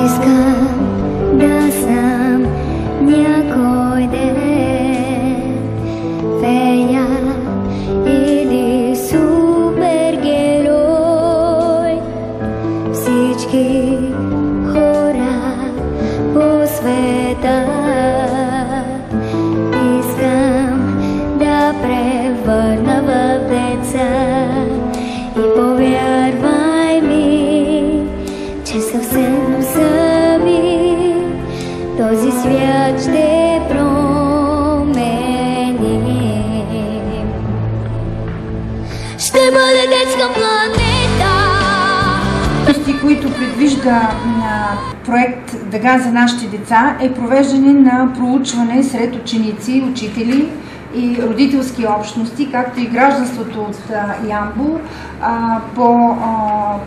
Искам да съм някой ден фея или супергерой. Всички хора по света искам да превърна в деца. И повярвай ми, че съвсем сами този свят ще промени. Ще бъде детска планета. Които предвижда проект "Дъга за нашите деца" е провеждане на проучване сред ученици, учители и родителски общности, както и гражданството от Ямбол по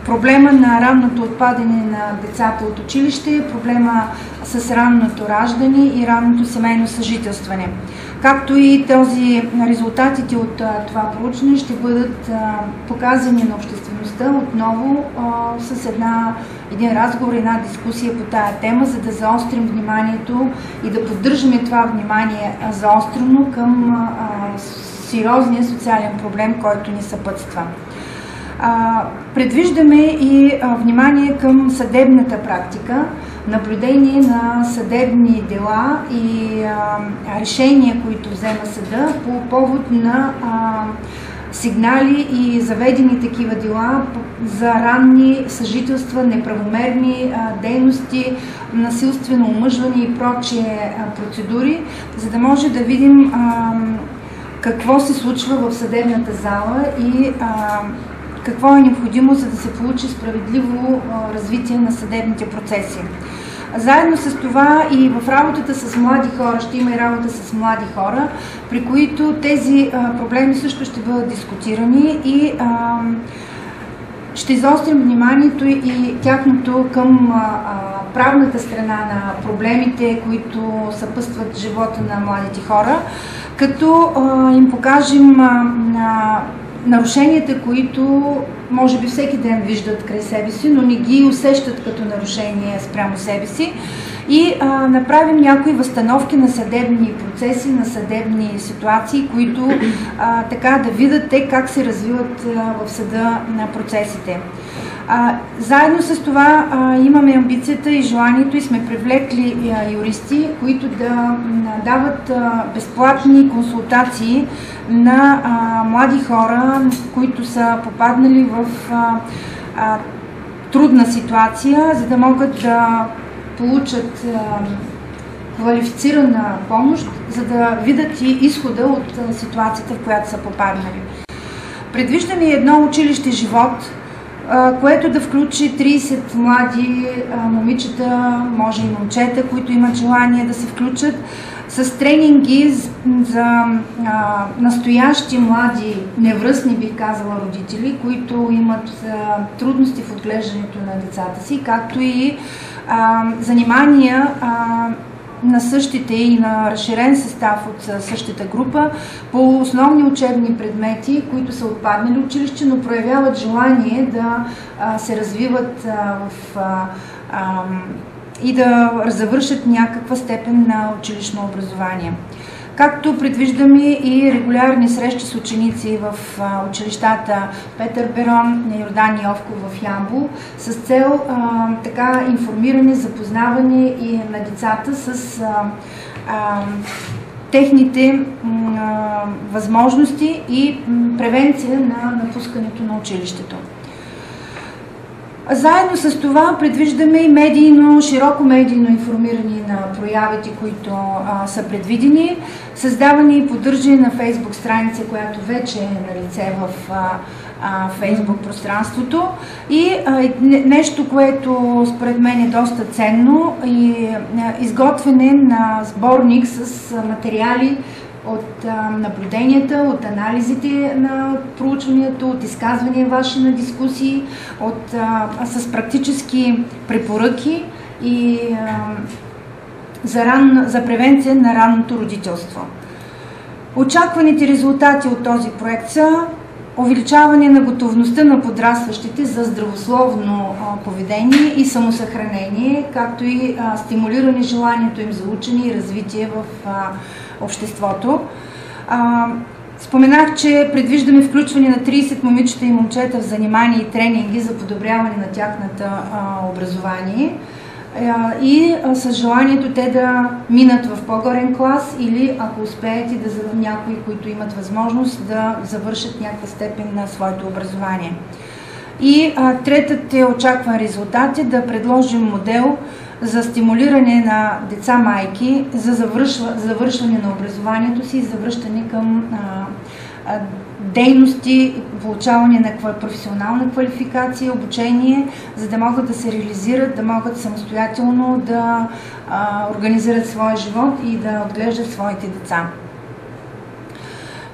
проблема на ранното отпадане на децата от училище, проблема с ранното раждане и ранното семейно съжителстване. Както и резултатите от това проучване ще бъдат показани на обществеността отново с един разговор, една дискусия по тая тема, за да заострим вниманието и да поддържаме това внимание заострено към сериозния социален проблем, който ни съпътства. Предвиждаме и внимание към съдебната практика, наблюдение на съдебни дела и решения, които взема съда по повод на сигнали и заведени такива дела за ранни съжителства, неправомерни дейности, насилствено омъжване и прочие процедури, за да може да видим какво се случва в съдебната зала и какво е необходимо, за да се получи справедливо развитие на съдебните процеси. Заедно с това и в работата с млади хора, ще има и работа с млади хора, при които тези проблеми също ще бъдат дискутирани и ще заострим вниманието и тяхното към правната страна на проблемите, които съпътстват живота на младите хора, като им покажем нарушенията, които може би всеки ден виждат край себе си, но не ги усещат като нарушение спрямо себе си, и направим някои възстановки на съдебни процеси, на съдебни ситуации, които така да видят те как се развиват в съда на процесите. Заедно с това имаме амбицията и желанието и сме привлекли юристи, които да дават безплатни консултации на млади хора, които са попаднали в трудна ситуация, за да могат да получат квалифицирана помощ, за да видят и изхода от ситуацията, в която са попаднали. Предвиждаме едно училище живот, което да включи 30 млади момичета, може и момчета, които имат желание да се включат, с тренинги за настоящи млади, невръстни, бих казала, родители, които имат трудности в отглеждането на децата си, както и занимания на същите и на разширен състав от същата група по основни учебни предмети, които са отпаднали от училище, но проявяват желание да се развиват и да завършат някаква степен на училищно образование. Както предвиждаме и регулярни срещи с ученици в училищата Петър Берон, Йордан Йовков в Ямбол, с цел така информиране, запознаване и на децата с техните възможности и превенция на напускането на училището. Заедно с това предвиждаме и широко медийно информиране на проявите, които са предвидени, създаване и поддържане на Фейсбук страница, която вече е на лице в Фейсбук пространството, и нещо, което според мен е доста ценно, и изготвяне на сборник с материали от наблюденията, от анализите на проучването, от изказвания ваши на дискусии, с практически препоръки и за превенция на ранното родителство. Очакваните резултати от този проект са увеличаване на готовността на подрастващите за здравословно поведение и самосъхранение, както и стимулиране желанието им за учене и развитие в обществото. Споменах, че предвиждаме включване на 30 момичета и момчета в занимания и тренинги за подобряване на тяхната образование и с желанието те да минат в по-горен клас или, ако успеят, и някои, които имат възможност да завършат някаква степен на своето образование. И третът очакван резултат е да предложим модел за стимулиране на деца-майки за завършване на образованието си и завръщане към дейности, получаване на професионална квалификация, обучение, за да могат да се реализират, да могат самостоятелно да организират своя живот и да отглеждат своите деца.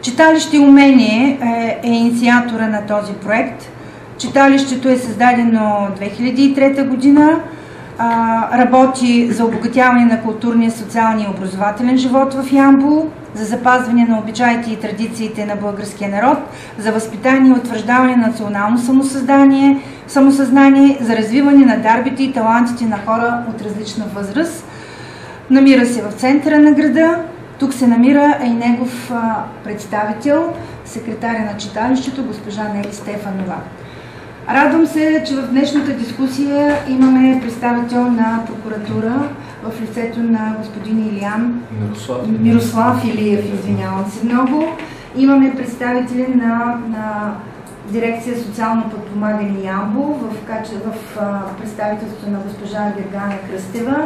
Читалище умение е инициатора на този проект. Читалището е създадено 2003 година. Работи за обогатяване на културния, социалния и образователен живот в Ямбол, за запазване на обичаите и традициите на българския народ, за възпитание и утвърждаване на национално самосъзнание, за развиване на дарбите и талантите на хора от различна възраст. Намира се в центъра на града. Тук се намира и негов представител, секретаря на читалището, госпожа Нели Стефанова. Радвам се, че в днешната дискусия имаме представител на прокуратура в лицето на господин Илиян Мирослав Илиев, извинявам се много. Имаме представители на дирекция социално подпомагане Ямбол в представителството на госпожа Гергана Кръстева.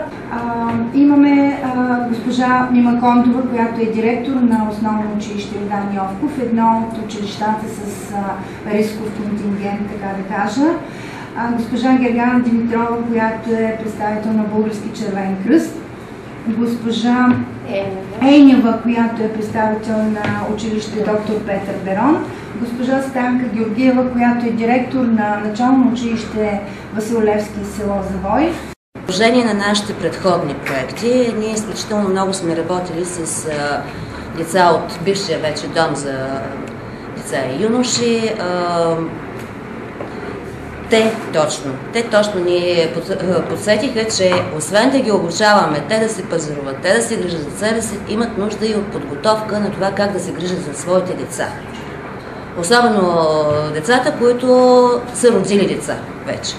Имаме госпожа Мима Кондова, която е директор на основно училище Йордан Йовков, едно от училищата с рисков контингент, така да кажа. Госпожа Гергана Димитрова, която е представител на Български червен кръст. Госпожа Ейнева, която е представител на училище доктор Петър Берон. Госпожа Станка Георгиева, която е директор на начално училище Васил Левски, село Завой. В продължение на нашите предходни проекти, ние изключително много сме работили с деца от бившия вече дом за деца и юноши. Те точно ни подсетиха, че освен да ги обучаваме, те да се пазаруват, те да се грижат за себе си, имат нужда и от подготовка на това как да се грижат за своите деца. Особено децата, които са родили деца вече.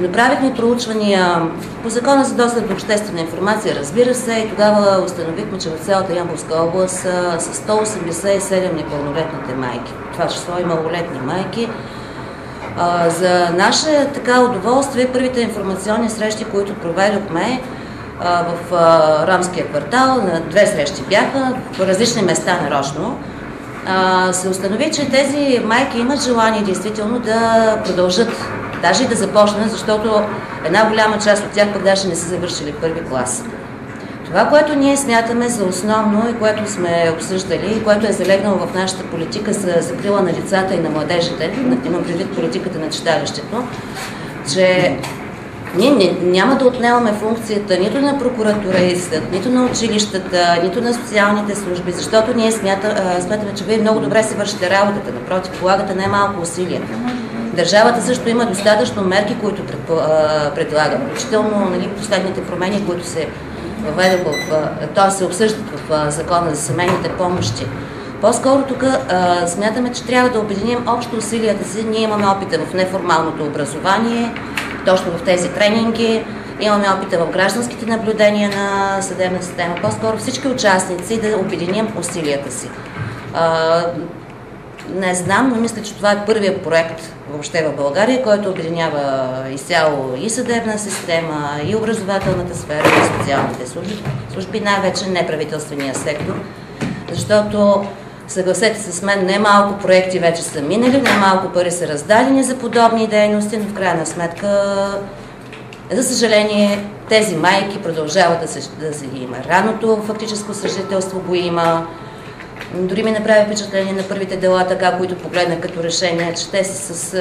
Направихме проучвания по Закона за достъп до обществена информация, разбира се, и тогава установихме, че в цялата Ямболска област са 187 непълнолетните майки. Това число и малолетни майки. За наше удоволствие, първите информационни срещи, които проведохме в ромския квартал, на 2 срещи бяха, по различни места нарочно, се установи, че тези майки имат желание действително да продължат, даже и да започнат, защото една голяма част от тях пък даже не са завършили първи клас. Това, което ние смятаме за основно и което сме обсъждали, и което е залегнало в нашата политика за закрила на децата и на младежите, имам предвид политиката на читалището, че ние няма да отнемаме функцията нито на прокуратура и съд, нито на училищата, нито на социалните служби, защото ние смятаме, че вие много добре си вършите работата, напротив, полагате най-малко усилия. Държавата също има достатъчно мерки, които предлага, включително последните промени, които се въведоха, т.е. се обсъждат в Закона за семейните помощи. По-скоро тук смятаме, че трябва да обединим общо усилията си. Ние имаме опита в неформалното образование, точно в тези тренинги, имаме опита в гражданските наблюдения на съдебна система. По-скоро всички участници да обединим усилията си. Не знам, но мисля, че това е първият проект въобще в България, който обединява изцяло и съдебна система, и образователната сфера, и социалните служби, най-вече неправителствения сектор, защото съгласете се с мен, немалко проекти вече са минали, немалко пари са раздадени за подобни дейности, но в крайна сметка, за съжаление, тези майки продължават да се има. Раното фактическо съжителство го има. Дори ми направи впечатление на първите дела, така, които погледнах като решение, че те са с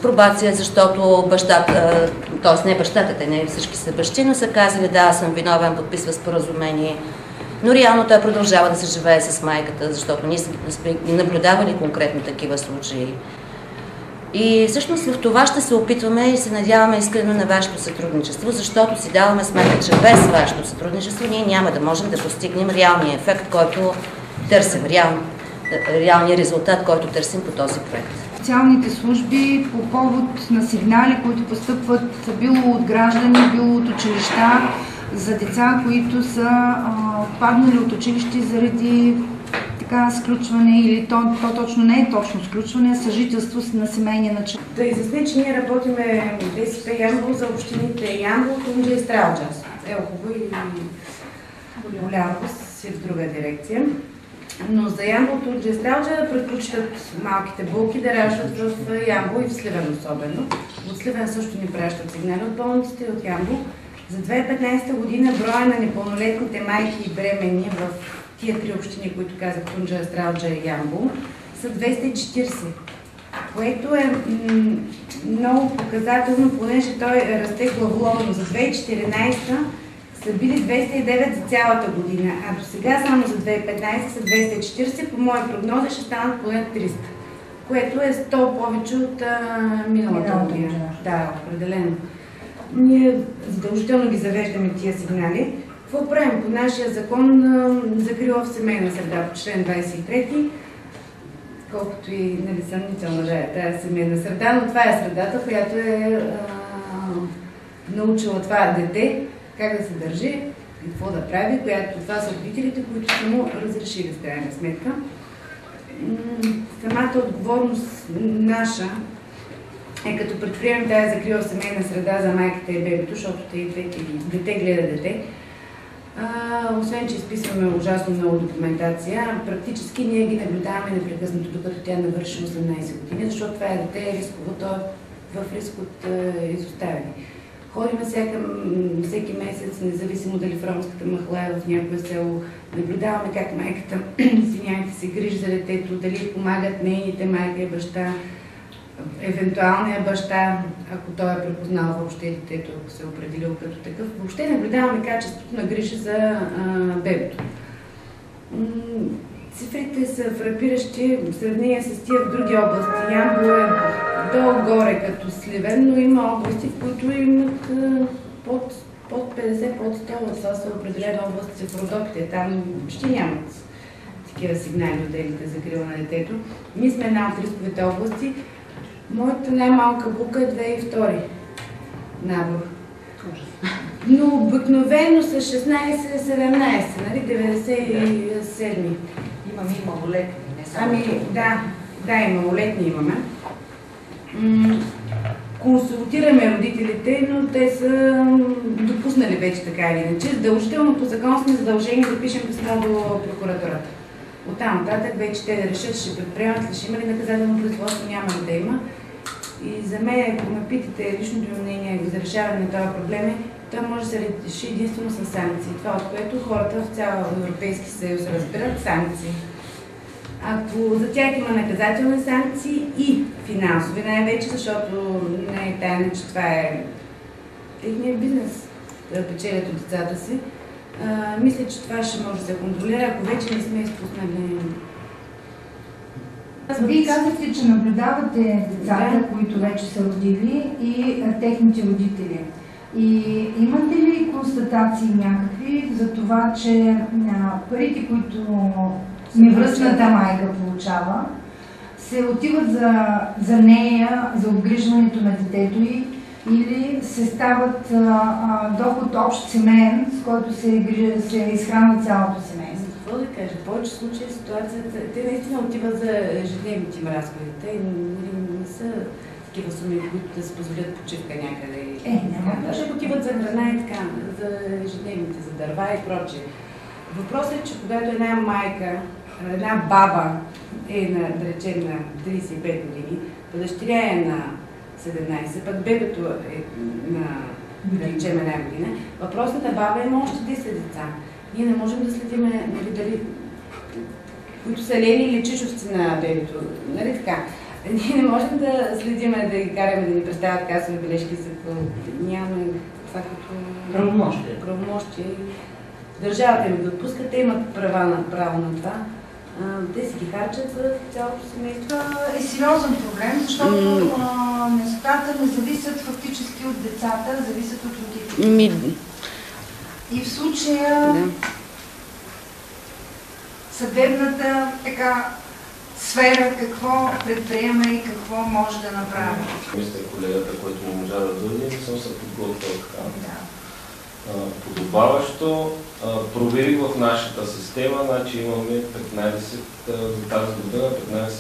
пробация, защото бащата, т.е. не бащата, те не всички са бащи, но са казали, да, аз съм виновен, подписва споразумение. но реално той продължава да се живее с майката, защото ние сме наблюдавали конкретно такива случаи. И всъщност в това ще се опитваме и се надяваме искрено на вашето сътрудничество, защото си даваме сметка, че без вашето сътрудничество ние няма да можем да постигнем реалния ефект, който търсим, реалния резултат, който търсим по този проект. Социалните служби по повод на сигнали, които постъпват било от граждани, било от училища за деца, които са отпаднали от училище заради сключване, или то точно не е точно сключване, а съжителство на семейния начин. Да изясня, че ние работиме ДСП Ямбол за общините Ямбол, Тунджа и Стралджа. Елхово и Голярко си в друга дирекция. Но за Ямбол, Тунджа и Стралджа предпочитат малките булки да раждат в Ямбол и в Сливен особено. От Сливен също ни пращат сигнали от болниците и от Ямбол. За 2015 година броя на непълнолетните майки и бременни в тия три общини, които казах, Тунджа, Стралджа и Ямбол, са 240, което е много показателно, понеже той расте главоломно. За 2014 са били 209 за цялата година, а до сега само за 2015 са 240, по мои прогнози ще станат поне 300, което е 100 повече от миналата година. Да, определено. Ние задължително ги завеждаме тия сигнали. Какво правим? По нашия закон закрила в семейна среда, по член 23, колкото и съмнително да е тази семейна среда, но това е средата, която е научила това дете как да се държи, какво да прави, която това са родителите, които са му разрешили в крайна сметка. Самата отговорност наша е като предприемем тази закрила в семейна среда за майката и бебето, защото дете гледа дете. Освен, че изписваме ужасно много документация, практически ние ги наблюдаваме непрекъснато, докато тя навърши 18 години, защото това дете е рисково, то е в риск от изоставяне. Ходим всеки месец, независимо дали в ромската махала е в някое село, наблюдаваме как майката, извиняйте, се грижи за детето, дали помагат нейните майка и баща, евентуалния баща, ако той е препознал въобще детето, ако се е определил като такъв. Въобще наблюдаваме качеството на грижа за бебето. Цифрите са фрапиращи в сравнение с тия в други области. Ямбол е долу-горе като Сливен, но има области, в които имат под 50, под 100. Това са определени области в Родопите. Там почти нямат такива сигнали от делите за закрила на детето. Ние сме една от рисковите области. Моята най-малка бука е 2002 набор. Но обикновено са 16-17, нали? 97. Имаме и малолетни, не само. Ами да, и малолетни имаме. Консултираме родителите, но те са допуснали вече така или иначе. Задължително по закон сме задължени да пишем писмо до прокуратурата. Оттам нататък вече те да решат, ще предприемат ли, ще има ли наказателно производство, няма ли да има. И за мен, ако ме питате личното ми мнение за решаване на този проблем, той може да се реши единствено с санкции. Това, от което хората в цял Европейски съюз разбират санкции. Ако за тях има наказателни санкции и финансови най-вече, защото не е тайна, че това е техният бизнес, да печелят от децата си, мисля, че това ще може да се контролира, ако вече не сме изпуснали. Вие казахте, че наблюдавате децата, които вече са родили, и техните родители. И имате ли констатации някакви за това, че парите, които невръстната майка получава, се отиват за нея, за обгрижването на детето й, или се стават доход общ семейен, с който се изхранва цялото семейство? Какво да кажа? В повече случаи ситуацията, те наистина отиват за ежедневните им разходи. Те не са такива суми, които да се позволят почивка някъде. Няма. Ще отиват за храна и така, за ежедневните, за дърва и прочее. Въпросът е, че когато една майка, една баба е на, да речем, на 35 години, дъщеря е на 17, пък бебето е на, да речем, една година, въпросната баба има още 10 деца. Ние не можем да следим, дали, които са лени или чичовци на бебето. Нали така? Ние не можем да следим, да ги караме да ни представят касови бележки, за какво нямаме това като правомощие. държавата им ги отпуска, те имат право на това. Те си ги харчат за цялото семейство. Това е сериозен проблем, защото нещата не зависят фактически от децата, зависят от родителите. И в случая съдебната сфера какво предприема и какво може да направи. Мисля колегата, който не можа да дойде, не съм се подготвил така. Подобаващо. Проверих в нашата система, значи имаме 15 за тази година, 15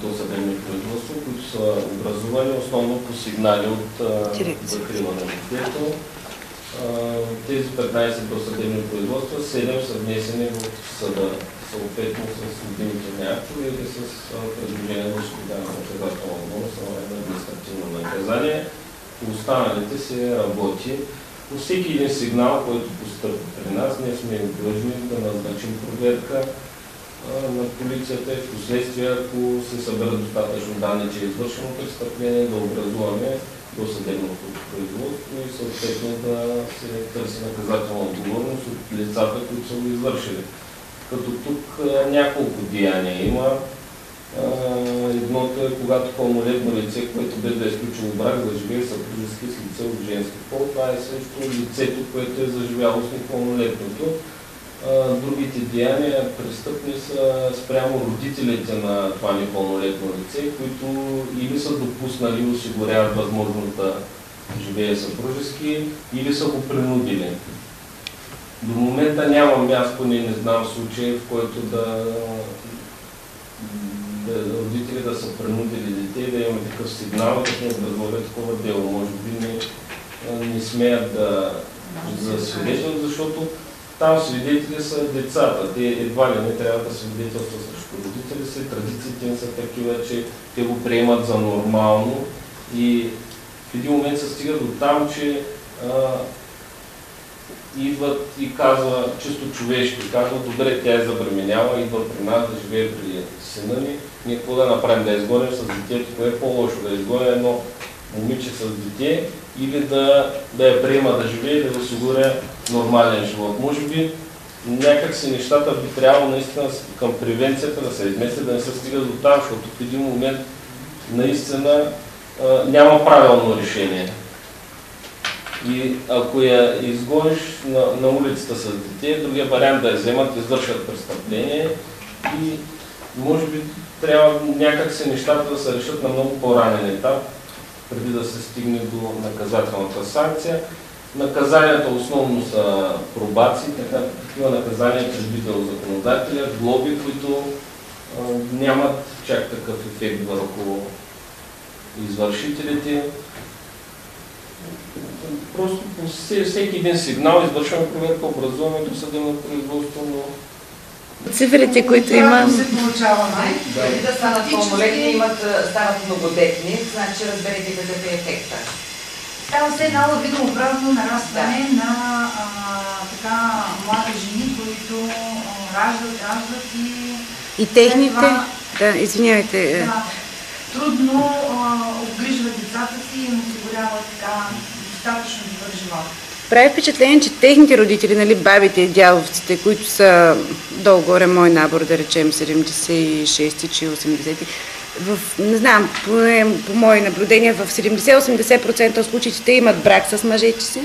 досъдебни производства, които са образувани основно по сигнали от закриване на детето. Тези 15 досъдебни производства, 7 са внесени в съда, съответно с обвинителни актове или с предложение за освобождаване на наказателна отговорност на административно наказание. Останалите се работи. По всеки един сигнал, който постъпва при нас, ние сме длъжни да назначим проверка на полицията и в последствие, ако се съберат достатъчно данни, че е извършено престъпление, да образуваме досъдебното производство и съответно да се търси наказателна отговорност от лицата, които са го извършили. Като тук няколко деяния има. Едното е, когато пълнолетно лице, което без да е изключило брак, заживее съпружески с лице от женски пол. Това е също лицето, което е заживяло с непълнолетното. Другите деяния престъпни са спрямо родителите на това непълнолетно лице, които или са допуснали и осигуряват възможност да живее съпружески, или са го принудили. До момента нямам, аз поне не знам случай, в който родители да са принудили дете и да имаме такъв сигнал, да сме образували такова дело. Може би не смеят да засвидетелят, защото там свидетели са децата. Те едва ли не трябва да свидетелстват срещу родители си. Традициите им са такива, че те го приемат за нормално и в един момент се стига до там, че идват и казва, чисто човешки, казва, добре, тя е забременяла, идва при нас да живее при сина ни. Ние какво да направим? Да изгоним с детето, кое е по-лошо? Да изгоним едно момиче с дете или да я приема да живее и да осигуря нормален живот. Може би някак си нещата би трябвало наистина към превенцията да се изместят, да не се стига до там, защото в един момент наистина няма правилно решение. И ако я изгониш на улицата с дете, другия вариант да я вземат, извършват престъпление и може би трябва някак си нещата да се решат на много по-ранен етап, преди да се стигне до наказателната санкция. Наказанията основно са пробации, такива наказания предвидено законодателя, глоби, които нямат чак такъв ефект върху извършителите. Просто по всеки един сигнал извършваме проверка, образуваме досъдебно производство, но цифрите, които има. се получава Преди да станат пълнолетни, стават многодетни, значи разберете какъв е ефекта. Става се едно видообразно нарастване на млади жени, които раждат И техните, извинявайте. Трудно обгрижват децата си и им осигуряват достатъчно добър живот. Прави впечатление, че техните родители, бабите и дядовците, които са долу-горе мой набор, да речем 76 чи 80, не знам, по мои наблюдения, в 70-80% от случаите те имат брак с мъжете си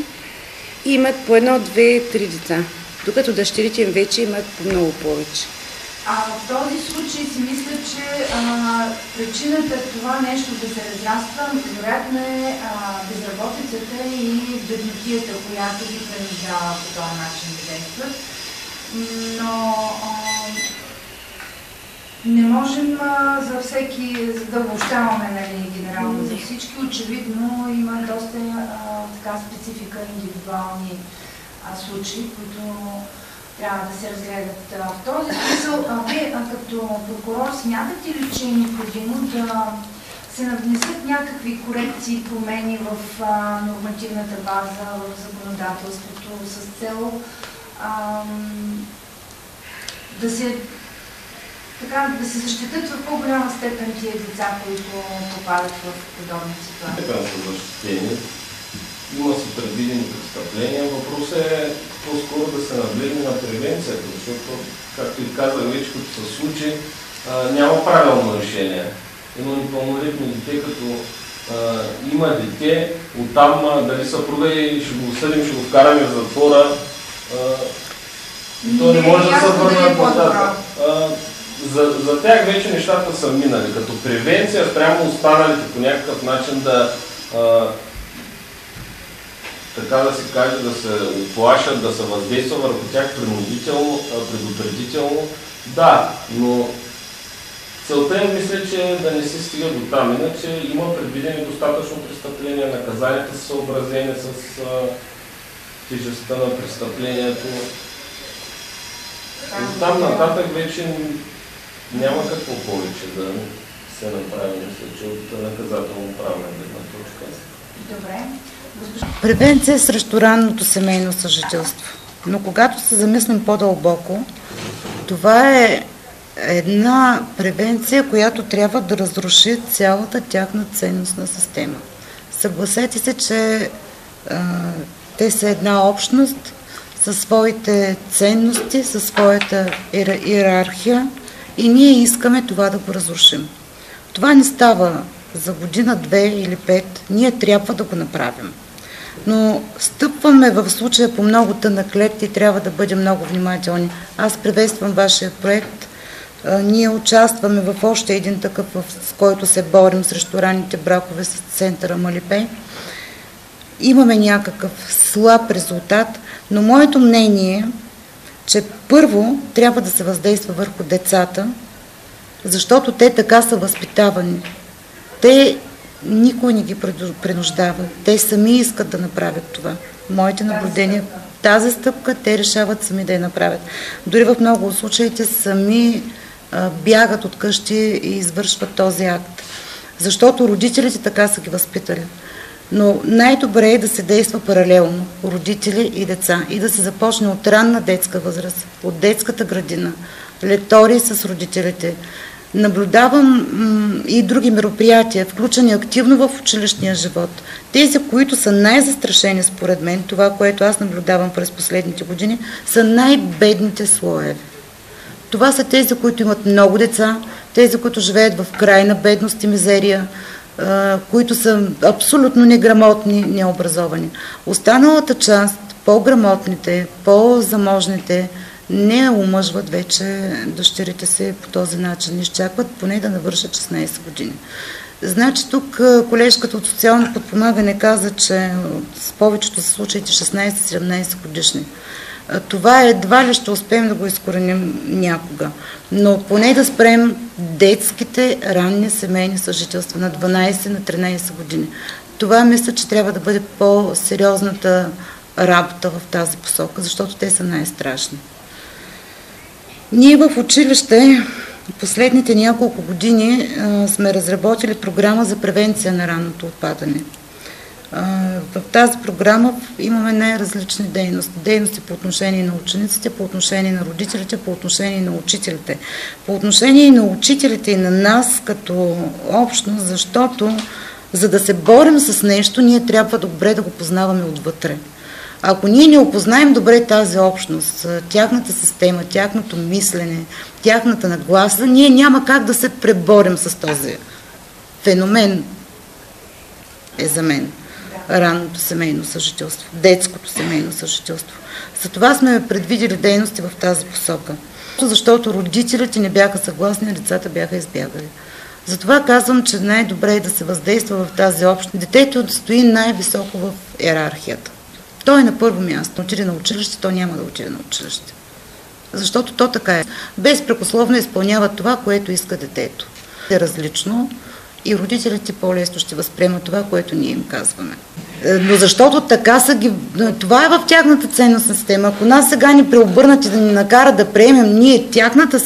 и имат по 1, 2, 3 деца, докато дъщерите им вече имат по много повече. В този случай си мисля, че причината това нещо да се разраства, вероятно е безработицата и беднотията, която ги принуждава по този начин да действат. Но не можем за всеки, за да обобщаваме генерално за всички. Очевидно има доста специфика, индивидуални случаи, които трябва да се разгледат. В този смисъл, вие като прокурор смятате ли, че е необходимо да се навнесат някакви корекции, промени в нормативната база, в законодателството с цел да се защитят в по-голяма степен тия деца, които попадат в подобни ситуации? Така са защитени. Има си предвидени престъпления. Въпросът е по-скоро да се наблегне на превенцията, защото, както и казах вече, като се случи, няма правилно решение. Едно непълнолетно дете, като има дете, оттам дали съпруга и ще го осъдим, ще го вкараме в затвора, то не може да се върне по-нататък. За тях вече нещата са минали. Като превенция спрямо останалите по някакъв начин да така да се каже, да се оплашат, да се въздейства върху тях принудително, предупредително. Да, но целта е, мисля, че да не се стига до там. Иначе има предвидени достатъчно престъпления, наказанията са съобразени с тежестта на престъплението. От там нататък вече няма какво повече да се направи, мисля, че от наказателно-правна гледна точка. Добре. Превенция срещу ранното семейно съжителство. Но когато се замислим по-дълбоко, това е една превенция, която трябва да разруши цялата тяхна ценностна система. Съгласете се, че те са една общност със своите ценности, със своята иерархия и ние искаме това да го разрушим. Това не става за година, 2 или 5, ние трябва да го направим. Но стъпваме в случая по много тънък лед и трябва да бъдем много внимателни. Аз приветствам вашия проект. Ние участваме в още един такъв, с който се борим срещу ранните бракове с центъра Малипей. Имаме някакъв слаб резултат, но моето мнение е, че първо трябва да се въздейства върху децата, защото те така са възпитавани. Те никой не ги принуждава. Те сами искат да направят това. Моите наблюдения, тази стъпка, те решават сами да я направят. Дори в много от случаите сами бягат от къщи и извършват този акт. Защото родителите така са ги възпитали. Но най-добре е да се действа паралелно, родители и деца, и да се започне от ранна детска възраст, от детската градина, лектории с родителите. Наблюдавам и други мероприятия, включени активно в училищния живот. Тези, които са най-застрашени според мен, това, което аз наблюдавам през последните години, са най-бедните слоеве. Това са тези, които имат много деца, тези, които живеят в крайна бедност и мизерия, които са абсолютно неграмотни, необразовани. Останалата част, по-грамотните, по-заможните, не омъжват вече дъщерите си по този начин. Изчакват поне да навършат 16 години. Значи тук колежката от социално подпомагане каза, че с повечето са случаите 16-17 годишни. Това едва ли ще успеем да го изкореним някога. Но поне да спрем детските ранни семейни съжителства на 12 на 13 години. Това мисля, че трябва да бъде по-сериозната работа в тази посока, защото те са най-страшни. Ние в училище последните няколко години сме разработили програма за превенция на ранното отпадане. В тази програма имаме най-различни дейности. Дейности по отношение на учениците, по отношение на родителите, по отношение на учителите. По отношение на учителите и на нас като общност, защото за да се борим с нещо, ние трябва добре да го познаваме отвътре. Ако ние не опознаем добре тази общност, тяхната система, тяхното мислене, тяхната нагласа, ние няма как да се преборим с този феномен, е за мен. Ранното семейно съжителство, детското семейно съжителство. Затова сме предвидели дейности в тази посока. Защото родителите не бяха съгласни, а децата бяха избягали. Затова казвам, че най-добре е да се въздейства в тази общност. Детето стои най-високо в иерархията. Той е на първо място. Отиде на училище, то няма да отиде на училище. Защото то така е. Безпрекословно изпълнява това, което иска детето. Е различно и родителите по-лесно ще възприемат това, което ние им казваме. Но защото така са ги... Това е в тяхната ценностна система. Ако нас сега ни преобърнат и да ни накарат да приемем ние тяхната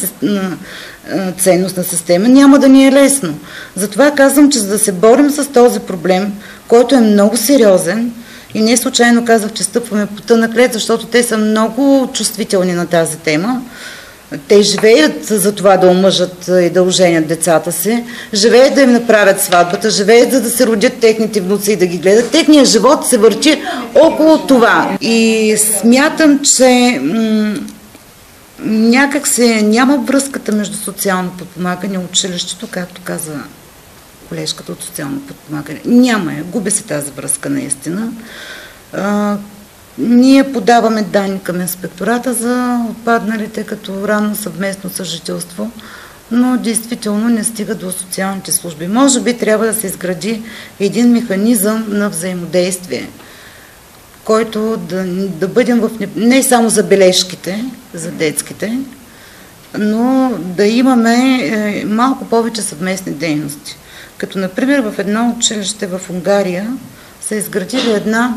ценностна система, няма да ни е лесно. Затова казвам, че за да се борим с този проблем, който е много сериозен, и не случайно казах, че стъпваме по тънък лед, защото те са много чувствителни на тази тема. Те живеят за това да омъжат и да оженят децата си, живеят да им направят сватбата, живеят за да се родят техните внуци и да ги гледат. Техният живот се върти около това. И смятам, че някак се няма връзката между социално подпомагане и училището, както каза колежката от социално подпомагане. Няма я, губи се тази връзка наистина. Ние подаваме данни към инспектората за отпадналите като ранно съвместно съжителство, но действително не стига до социалните служби. Може би трябва да се изгради един механизъм на взаимодействие, който да бъдем не само за бележките, за детските, но да имаме малко повече съвместни дейности. Като например в едно училище в Унгария са изградили една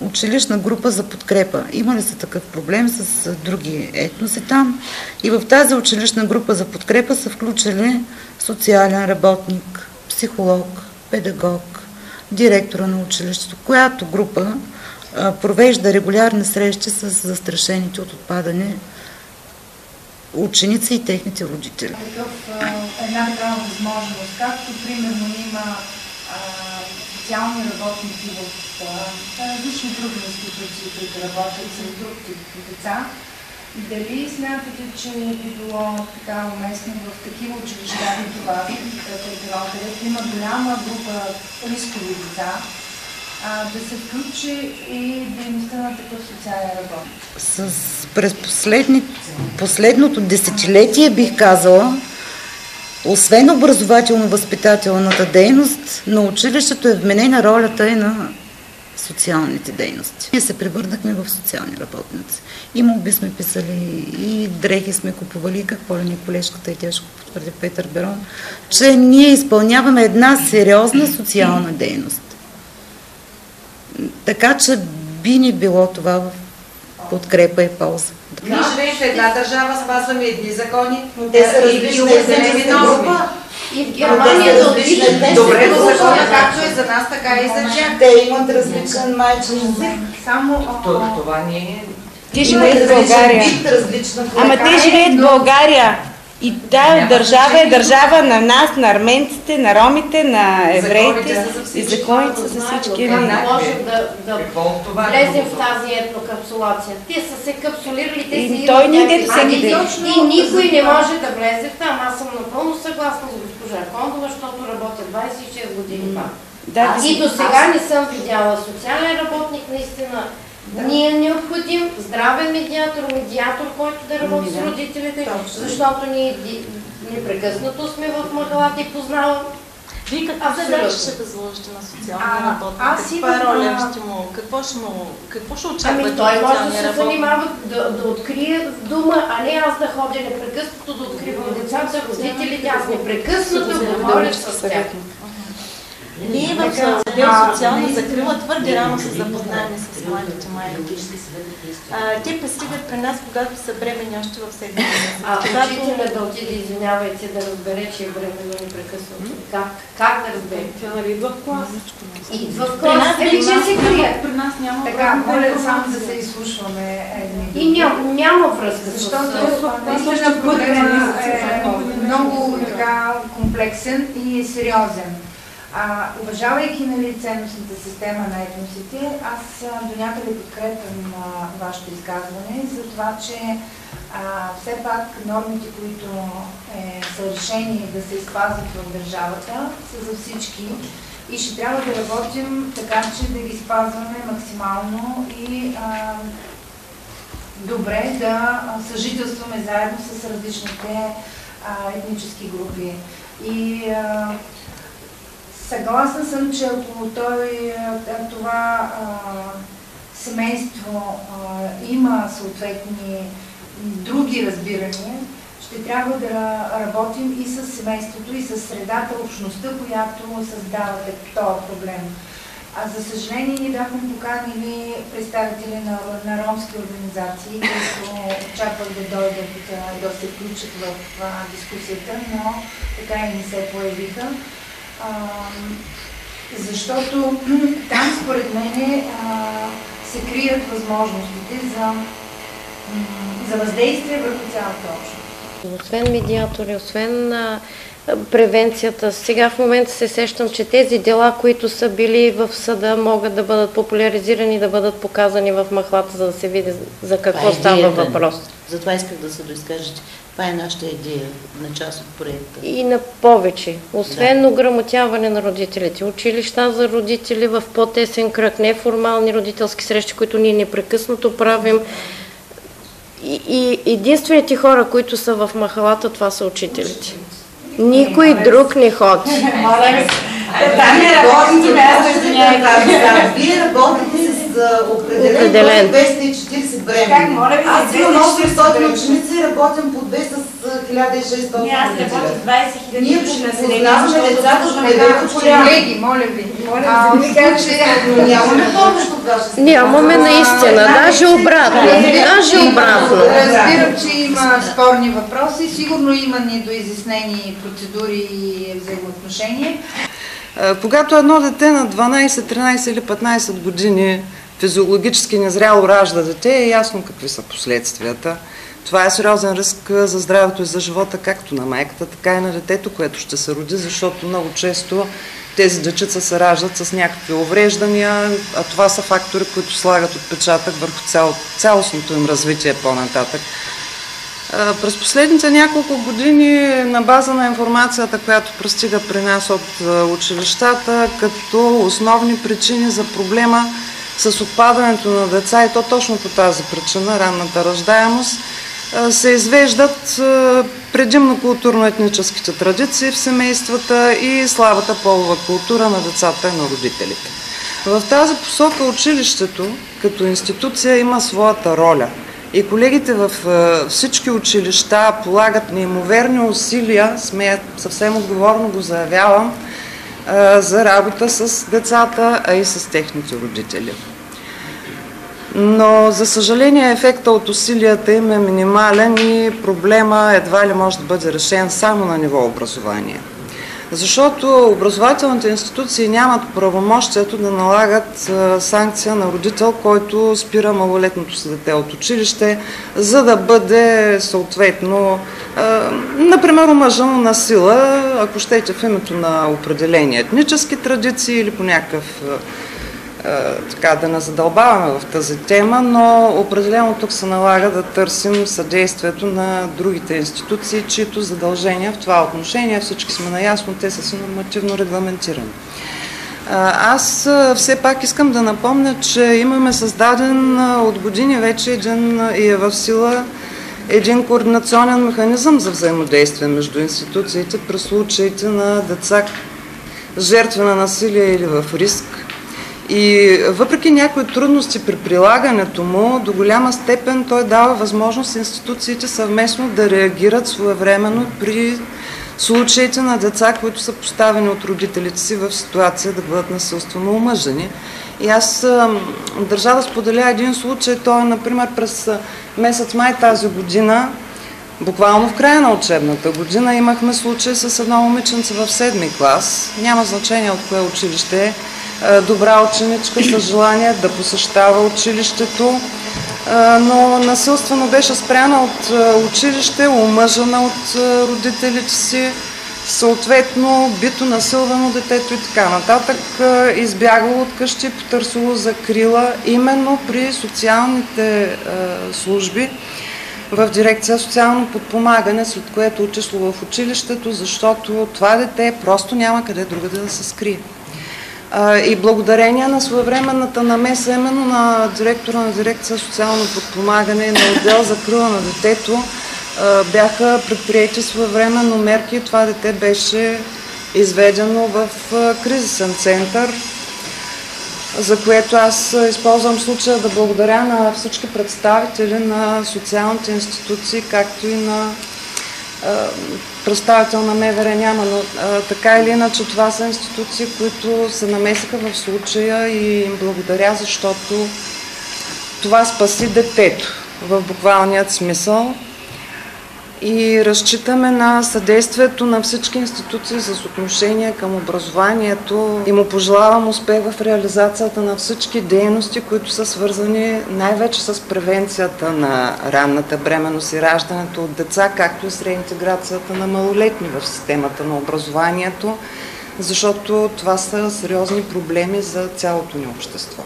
училищна група за подкрепа. Имали са такъв проблем с други етноси там и в тази училищна група за подкрепа са включили социален работник, психолог, педагог, директора на училището, която група провежда регулярни срещи с застрашените от отпадане ученици и техните родители. Една такава възможност, както примерно има социални работници в различни други институции, които работят с друг тип деца. Дали смятате, че би било така уместно в такива училища, където има голяма група рискови деца, да се включи и дейността на такъв социален работник? През последното десетилетие, бих казала, освен образователно-възпитателната дейност, на училището е вменена ролята и на социалните дейности. Ние се превърнахме в социални работници. И молби сме писали, и дрехи сме купували, какво ли не колежката и тя ще го потвърди Петър Берон, че ние изпълняваме една сериозна социална дейност. Така че би ни било това в подкрепа и полза. Ние живеем в една държава, спазваме едни закони, те са различни норми. И в Германия да отличат добре до закона, както и за нас, така и за тях. Те имат различен майчин език. Това не е... Те живеят в България. Ама те живеят в България. И тая държава е държава на нас, на арменците, на ромите, на евреите и законите са за всички. Не можем да влезем в тази етнокапсулация. Те са се капсулирали, те си той не иде всеки ден. И никой не може да влезе в там. Аз съм напълно съгласна с госпожа Кондова, защото работя 26 години. И до сега не съм видяла социален работник, наистина. Ни е необходим здравен медиатор, който да работи с родителите, защото ние непрекъснато сме в махалата и познавам. Вие каква задача ще възложите на социалния работник? Каква роля ще му... Какво ще очаквате от той може да социалния се работник? занимава да открие в дома, а не аз да ходя непрекъснато да откривам децата, родителите, аз непрекъснато говоря с тях. Ние в отдел социална закрила твърде рано се запознаваме с младите майки. Те пристигат при нас, когато са бремени още в 7 месец. Учителя да отиде, извинявайте, да разбере, че е бременно непрекъснато. Как да разбере? Идва в клас. Идва в клас. Че се крие. При нас няма така, моля само да се изслушваме едни. И няма връзка. Защото наистина проблема е много така комплексен и сериозен. Уважавайки ценностната система на етносите, аз до някъде подкрепям вашето изказване за това, че все пак нормите, които са решени да се изпазват в държавата, са за всички и ще трябва да работим така, че да ги спазваме максимално и добре да съжителстваме заедно с различните етнически групи. И съгласна съм, че ако това семейство има съответни други разбирания, ще трябва да работим и с семейството, и с средата, общността, която създава този проблем. За съжаление, ние бяхме поканили представители на ромски организации, които очакват да дойдат да се включат в дискусията, но така и не се появиха. Защото там според мен се крият възможностите за въздействие върху цялата общност. Освен медиатори, освен превенцията, сега в момента се сещам, че тези дела, които са били в съда, могат да бъдат популяризирани, да бъдат показани в махлата, за да се види за какво става въпрос. Затова исках да се доизкажете. Това е нашата идея на част от проекта. И на повече. Освен ограмотяване на родителите, училища за родители в по-тесен кръг, неформални родителски срещи, които ние непрекъснато правим. И единствените хора, които са в махалата, това са учителите. Никой друг не ходи. Вие работите с определен 240 времени. Аз имам 800 ученици и работим по 2 с 1600 Ние аз работя 20 000 Ние познаваме децата, колеги, моля ви, нямаме помощ от ваша страна. Нямаме наистина, даже обратно. Разбирам, че има спорни въпроси, сигурно има недоизяснени процедури и взаимоотношения. Когато едно дете на 12, 13 или 15 години физиологически незряло ражда дете, е ясно какви са последствията. Това е сериозен риск за здравето и за живота, както на майката, така и на детето, което ще се роди, защото много често тези дечица се раждат с някакви увреждания, а това са фактори, които слагат отпечатък върху цялостното им развитие по-нататък. През последните няколко години на база на информацията, която пристига при нас от училищата, като основни причини за проблема с отпадането на деца, и то точно по тази причина, ранната раждаемост, се извеждат предимно културно-етническите традиции в семействата и слабата полова култура на децата и на родителите. В тази посока училището като институция има своята роля. И колегите в всички училища полагат неимоверни усилия, смея съвсем отговорно го заявявам, за работа с децата, а и с техните родители. Но, за съжаление, ефекта от усилията им е минимален и проблема едва ли може да бъде решен само на ниво образование. Защото образователните институции нямат правомощието да налагат санкция на родител, който спира малолетното си дете от училище, за да бъде съответно, например, омъжено на сила, ако щете, в името на определени етнически традиции или по някакъв, така да не задълбаваме в тази тема, но определено тук се налага да търсим съдействието на другите институции, чието задължения в това отношение, всички сме наясно, те са си нормативно регламентирани. Аз все пак искам да напомня, че имаме създаден от години вече и е в сила един координационен механизъм за взаимодействие между институциите при случаите на деца жертви на насилие или в риск. И въпреки някои трудности при прилагането му, до голяма степен той дава възможност институциите съвместно да реагират своевременно при случаите на деца, които са поставени от родителите си в ситуация да бъдат насилствено омъжени. И аз държа да споделя един случай, той например през месец май тази година, буквално в края на учебната година, имахме случай с едно момиченце в 7-ми клас, няма значение от кое училище е, добра ученичка с желание да посещава училището, но насилствено беше спряна от училище, омъжена от родителите си, съответно бито, насилвано детето и така нататък, избягало от къщи, потърсило закрила именно при социалните служби в дирекция социално подпомагане, след което отишло в училището, защото това дете просто няма къде другаде да се скрие. И благодарение на своевременната намеса именно на директора на дирекция социално подпомагане и на отдел закрила на детето бяха предприети своевременно мерки и това дете беше изведено в кризисен център, за което аз използвам случая да благодаря на всички представители на социалните институции, както и на представител на МВР няма, но така или иначе това са институции, които се намесиха в случая и им благодаря, защото това спаси детето в буквалният смисъл. и разчитаме на съдействието на всички институции с отношение към образованието и му пожелавам успех в реализацията на всички дейности, които са свързани най-вече с превенцията на ранната бременност и раждането от деца, както и с реинтеграцията на малолетни в системата на образованието, защото това са сериозни проблеми за цялото ни общество.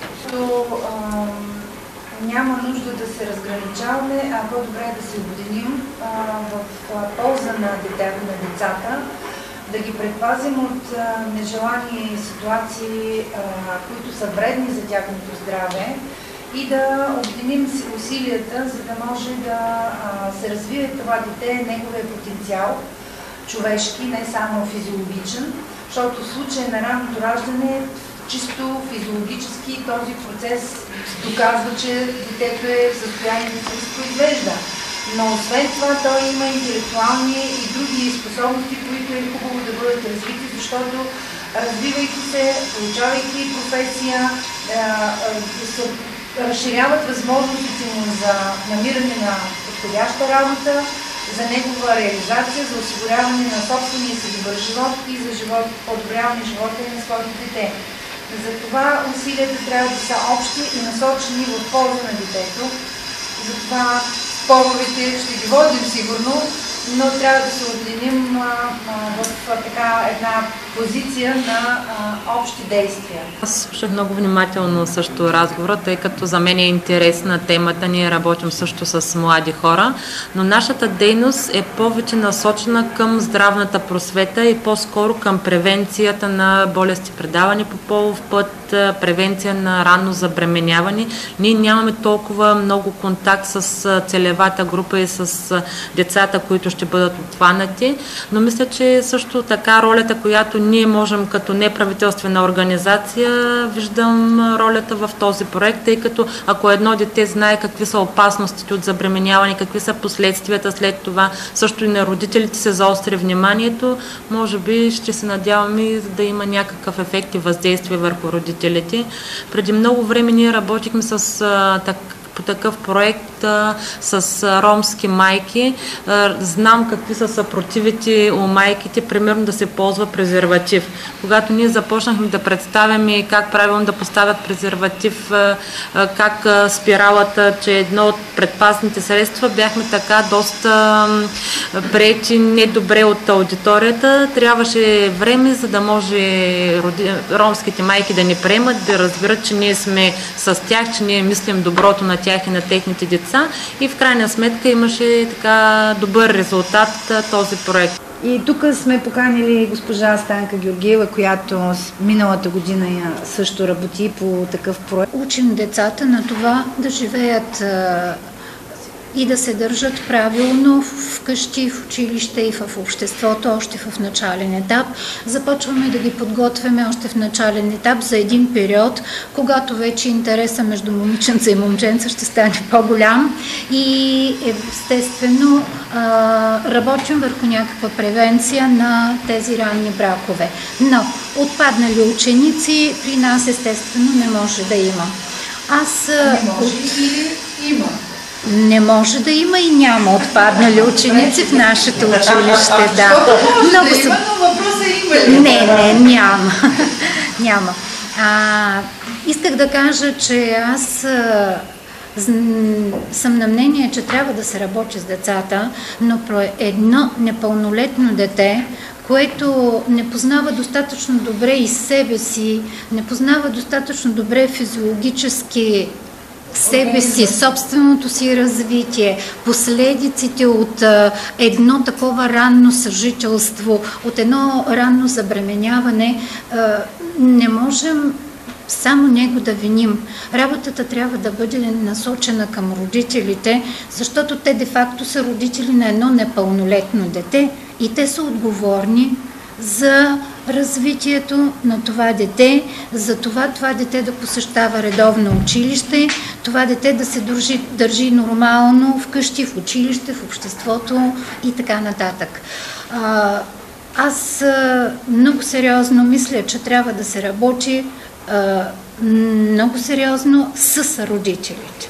Няма нужда да се разграничаваме, а по-добре да се обединим в полза на децата, да ги предпазим от нежелани ситуации, които са вредни за тяхното здраве, и да обединим усилията, за да може да се развие това дете, неговия потенциал, човешки, не само физиологичен, защото в случая на ранното раждане чисто физиологически този процес доказва, че детето е в състояние да се възпроизвежда. Но освен това той има интелектуални и други способности, които е хубаво да бъдат развити, защото развивайки се, получавайки професия, се разширяват възможностите му за намиране на подходяща работа, за негова реализация, за осигуряване на собствения си добър живот и за подобряване живота на своето дете. Затова усилията трябва да са общи и насочени в полза на детето. Затова споровете ще ги водим сигурно, но трябва да се обединим в така една позиция на общи действия. Аз слушах много внимателно също разговора, тъй като за мен е интересна темата. Ние работим също с млади хора, но нашата дейност е повече насочена към здравната просвета и по-скоро към превенцията на болести, предавани по полов път, превенция на ранно забременяване. Ние нямаме толкова много контакт с целевата група и с децата, които ще бъдат обхванати, но мисля, че също така ролята, която ние можем като неправителствена организация, виждам ролята в този проект, тъй като ако едно дете знае какви са опасностите от забременяване, какви са последствията след това, също и на родителите се заостри вниманието, може би ще се надяваме да има някакъв ефект и въздействие върху родителите. Преди много време ние работихме по такъв проект с ромски майки. Знам какви са съпротивите у майките, примерно да се ползва презерватив. Когато ние започнахме да представяме как правилно да поставят презерватив, как спиралата, че едно от предпазните средства, бяхме така доста приети недобре от аудиторията. Трябваше време, за да може ромските майки да ни приемат, да разберат, че ние сме с тях, че ние мислим доброто на тях и на техните деца, и в крайна сметка имаше така добър резултат този проект. И тук сме поканили госпожа Станка Георгиева, която миналата година също работи по такъв проект. Учим децата на това да живеят и да се държат правилно вкъщи, в училище и в обществото, още в начален етап. Започваме да ги подготвяме още в начален етап за един период, когато вече интереса между момиченца и момченца ще стане по-голям и естествено работим върху някаква превенция на тези ранни бракове. Но отпаднали ученици при нас естествено не може да има. Не може или има? Не може да има и няма отпаднали ученици в нашето училище. Да. Много са... но въпросът има ли? Не, няма. Исках да кажа, че аз съм на мнение, че трябва да се работи с децата, но про едно непълнолетно дете, което не познава достатъчно добре и себе си, не познава достатъчно добре физиологически себе си, собственото си развитие, последиците от едно такова ранно съжителство, от едно ранно забременяване, не можем само него да виним. Работата трябва да бъде насочена към родителите, защото те де-факто са родители на едно непълнолетно дете и те са отговорни за развитието на това дете, за това дете да посещава редовно училище, това дете да се държи нормално вкъщи, в училище, в обществото и така нататък. Аз много сериозно мисля, че трябва да се работи много сериозно с родителите.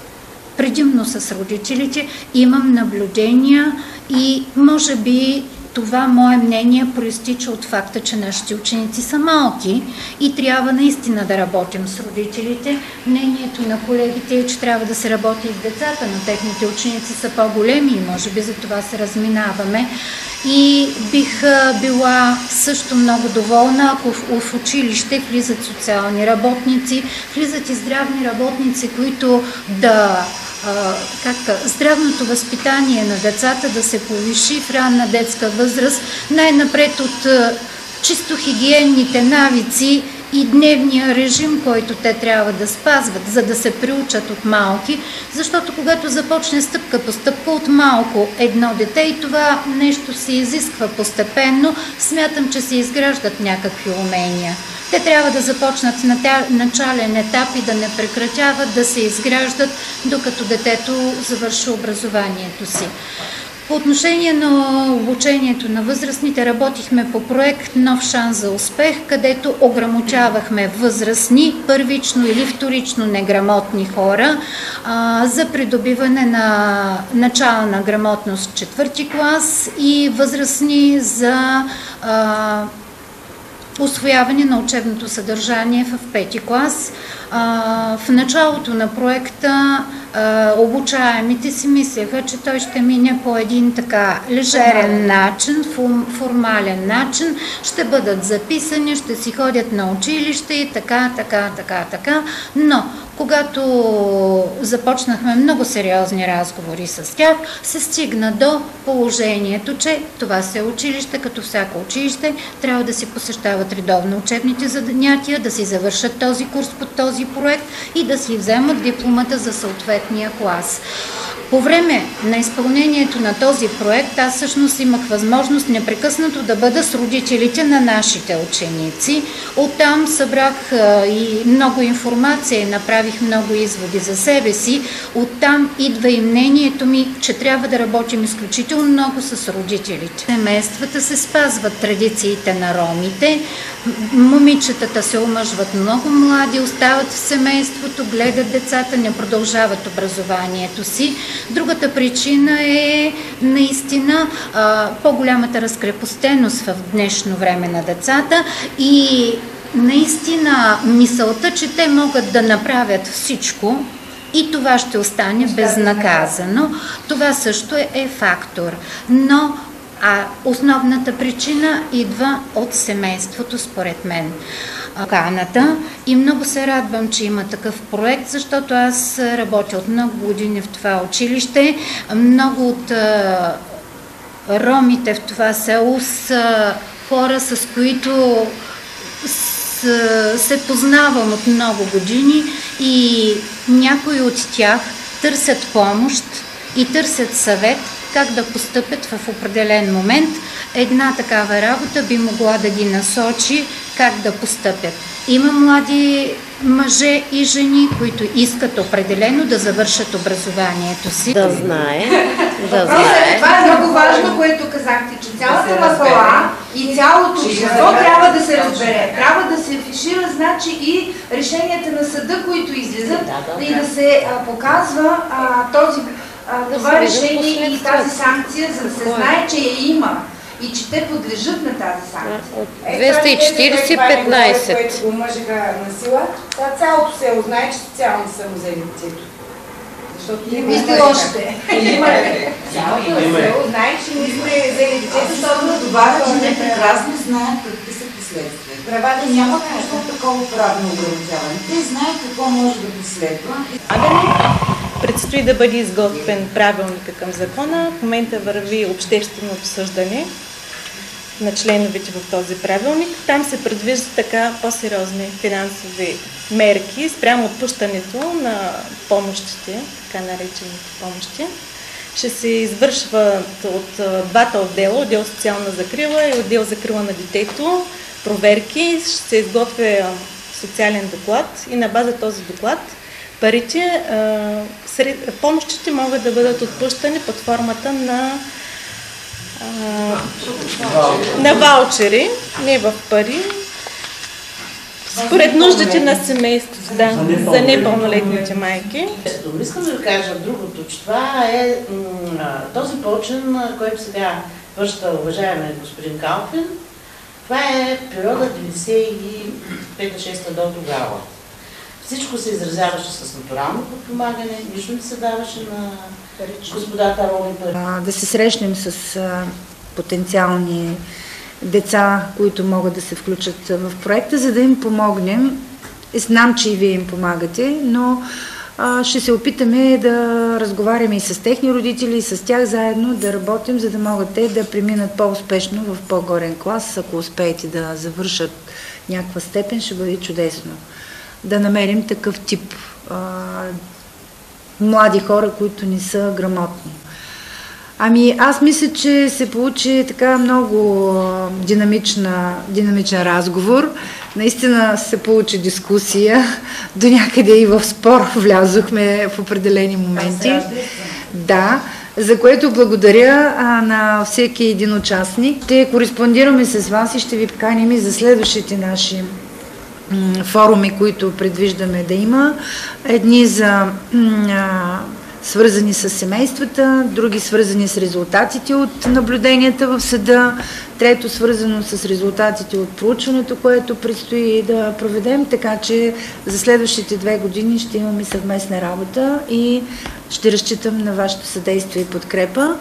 предимно с родителите, имам наблюдения и може би това мое мнение проистича от факта, че нашите ученици са малки и трябва наистина да работим с родителите. Мнението на колегите е, че трябва да се работи и с децата, но техните ученици са по-големи и може би за това се разминаваме. И бих била също много доволна, ако в училище влизат социални работници, влизат и здравни работници, които да здравното възпитание на децата да се повиши в ранна детска възраст, най-напред от чисто хигиенните навици и дневния режим, който те трябва да спазват, за да се приучат от малки, защото когато започне стъпка по стъпка от малко едно дете и това нещо се изисква постепенно, смятам, че се изграждат някакви умения. Те трябва да започнат на начален етап и да не прекратяват, да се изграждат, докато детето завърши образованието си. По отношение на обучението на възрастните работихме по проект "Нов шанс за успех", където ограмотявахме възрастни, първично или вторично неграмотни хора за придобиване на начална грамотност в 4-ти клас и възрастни за усвояване на учебното съдържание в 5-ти клас. В началото на проекта обучаемите си мислеха, че той ще мине по един така лежерен начин, формален начин, ще бъдат записани, ще си ходят на училище и така. Но когато започнахме много сериозни разговори с тях, се стигна до положението, че това се училище, като всяко училище, трябва да си посещават редовно учебните занятия, да си завършат този курс под този проект и да си вземат дипломата за съответния клас. По време на изпълнението на този проект аз всъщност имах възможност непрекъснато да бъда с родителите на нашите ученици. Оттам събрах и много информация и направих много изводи за себе си. Оттам идва и мнението ми, че трябва да работим изключително много с родителите. Семействата се спазват традициите на ромите. Момичетата се омъжват много млади, остават в семейството, гледат децата, не продължават образованието си. Другата причина е наистина по-голямата разкрепостеност в днешно време на децата и наистина мисълта, че те могат да направят всичко и това ще остане безнаказано. Това също е фактор. Но основната причина идва от семейството, според мен. Каната и много се радвам, че има такъв проект, защото аз работя от много години в това училище. Много от ромите в това село са хора, с които се познавам от много години и някои от тях търсят помощ и търсят съвет как да постъпят в определен момент. Една такава работа би могла да ги насочи как да постъпят. Има млади мъже и жени, които искат определено да завършат образованието си. Да знае. Това е много важно, което казахте, че цялата махала и цялото общество трябва да се разбере. Трябва да се афишира, значи и решенията на съда, които излизат, и да се показва това решение и тази санкция, за да се знае, че я има и че те подлежат на тази санкция. 240-15. Което го мъжеха на сила, цялото село знае, че специално са му взели детето. Защото вижте още. Цялото село знае, че ние сме взели детето, защото добавя, че не прекрасно знаят какви са последствия. Правата нямат нужда от такова правно ограничаване. Те знаят какво може да последва. Предстои да бъде изготвен правилника към закона. В момента върви обществено обсъждане на членовете в този правилник. Там се предвижда така по-сериозни финансови мерки спрямо отпущането на помощите, така наречените помощи. Ще се извършват от двата отдела, отдел социална закрила и отдел закрила на детето, проверки, ще се изготвя социален доклад и на база този доклад парите, помощите могат да бъдат отпущани под формата на ваучери, не в пари. Според нуждите на семейството, да, за непълнолетните майки. Искам да ви кажа другото, че това е този почин, който сега връща уважаемия господин Калфин. Това е периода 95-6 до тогава. Всичко се изразяваше с натурално подпомагане, нищо не се даваше на господата роли. Да се срещнем с потенциални деца, които могат да се включат в проекта, за да им помогнем. Знам, че и вие им помагате, но ще се опитаме да разговаряме и с техни родители, и с тях заедно да работим, за да могат те да преминат по-успешно в по-горен клас. Ако успеете да завършат някаква степен, ще бъде чудесно. Да намерим такъв тип млади хора, които не са грамотни. Ами аз мисля, че се получи така много динамичен разговор. Наистина се получи дискусия. До някъде и в спор влязохме в определени моменти. Да, за което благодаря на всеки един участник. Ще кореспондираме с вас и ще ви поканим и за следващите наши форуми, които предвиждаме да има. Едни за свързани с семействата, други свързани с резултатите от наблюденията в съда, трето свързано с резултатите от проучването, което предстои да проведем, така че за следващите 2 години ще имаме съвместна работа и ще разчитам на вашето съдействие и подкрепа.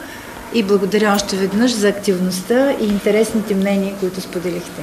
И благодаря още веднъж за активността и интересните мнения, които споделихте.